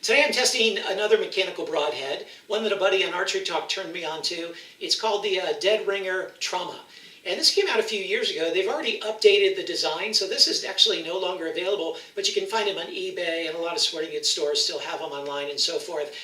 Today I'm testing another mechanical broadhead, one that a buddy on Archery Talk turned me on to. It's called the Dead Ringer Trauma. And this came out a few years ago. They've already updated the design, so this is actually no longer available, but you can find them on eBay, and a lot of sporting goods stores still have them online and so forth.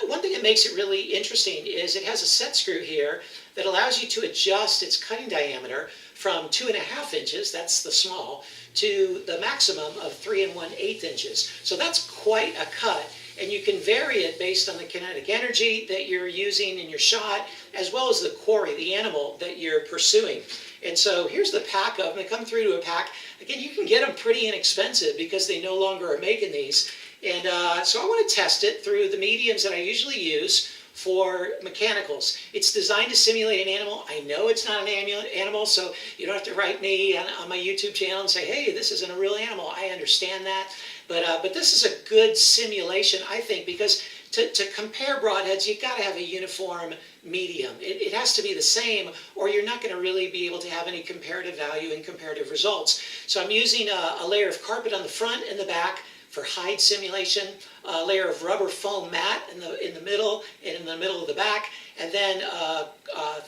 One thing that makes it really interesting is it has a set screw here that allows you to adjust its cutting diameter from 2.5 inches, that's the small, to the maximum of 3 1/8 inches. So that's quite a cut. And you can vary it based on the kinetic energy that you're using in your shot, as well as the quarry, the animal that you're pursuing. And so here's the pack of them. They come through to a pack. Again, you can get them pretty inexpensive because they no longer are making these. And so I want to test it through the mediums that I usually use for mechanicals. It's designed to simulate an animal. I know it's not an animal, so you don't have to write me on my YouTube channel and say, hey, this isn't a real animal. I understand that. But this is a good simulation, I think, because to compare broadheads, you've got to have a uniform medium. It has to be the same, or you're not going to really be able to have any comparative value and comparative results. So I'm using a layer of carpet on the front and the back for hide simulation, a layer of rubber foam mat in the middle and in the middle of the back, and then a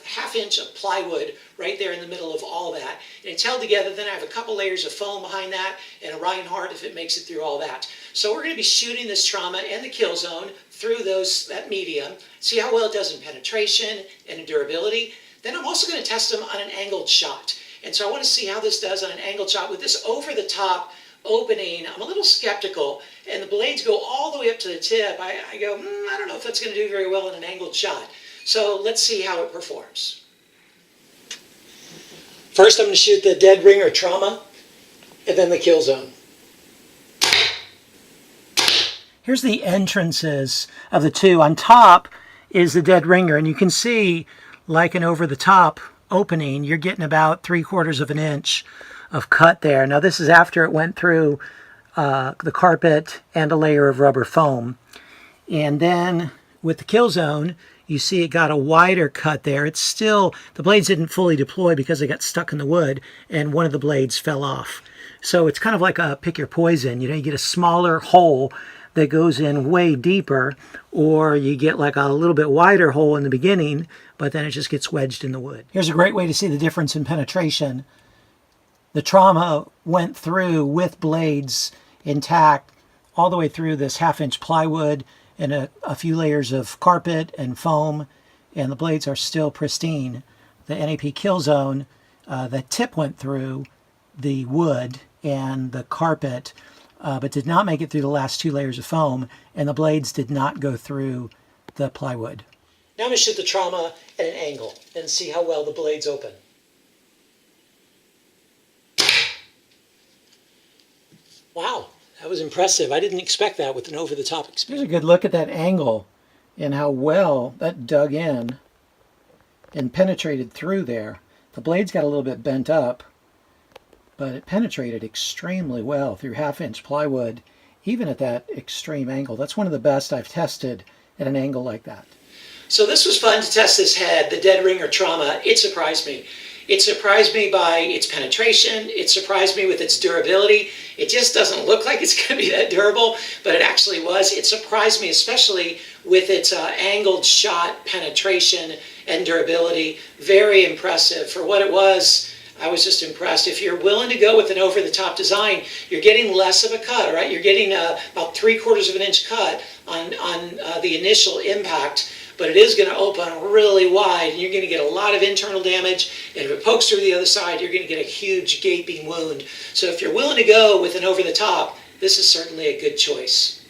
half-inch of plywood right there in the middle of all that. And it's held together. Then I have a couple layers of foam behind that and a Reinhardt if it makes it through all that. So we're going to be shooting this trauma and the kill zone through that medium, see how well it does in penetration and in durability. Then I'm also going to test them on an angled shot. And so I want to see how this does on an angled shot with this over-the-top opening. I'm a little skeptical, and the blades go all the way up to the tip. I go, I don't know if that's going to do very well in an angled shot. So let's see how it performs. First, I'm going to shoot the Dead Ringer Trauma, and then the kill zone. Here's the entrances of the two. On top is the Dead Ringer, and you can see, like an over-the-top opening, you're getting about 3/4 of an inch of cut there. Now this is after it went through the carpet and a layer of rubber foam. And then with the kill zone, you see it got a wider cut there. It's still, the blades didn't fully deploy because they got stuck in the wood and one of the blades fell off. So it's kind of like a pick your poison. You know, you get a smaller hole that goes in way deeper, or you get like a little bit wider hole in the beginning, but then it just gets wedged in the wood. Here's a great way to see the difference in penetration. The trauma went through with blades intact all the way through this half-inch plywood and a few layers of carpet and foam, and the blades are still pristine. The NAP kill zone, the tip went through the wood and the carpet, but did not make it through the last 2 layers of foam, and the blades did not go through the plywood. Now I'm going to shoot the trauma at an angle and see how well the blades open. Wow, that was impressive. I didn't expect that with an over-the-top experience. Here's a good look at that angle and how well that dug in and penetrated through there. The blades got a little bit bent up, but it penetrated extremely well through half-inch plywood, even at that extreme angle. That's one of the best I've tested at an angle like that. So this was fun to test this head, the Dead Ringer Trauma. It surprised me. It surprised me by its penetration. It surprised me with its durability. It just doesn't look like it's going to be that durable, but it actually was. It surprised me especially with its angled shot penetration and durability. Very impressive. For what it was, I was just impressed. If you're willing to go with an over-the-top design, you're getting less of a cut, right? You're getting about 3/4 of an inch cut on the initial impact, but it is going to open really wide, and you're going to get a lot of internal damage, and if it pokes through the other side, you're going to get a huge gaping wound. So if you're willing to go with an over-the-top, this is certainly a good choice.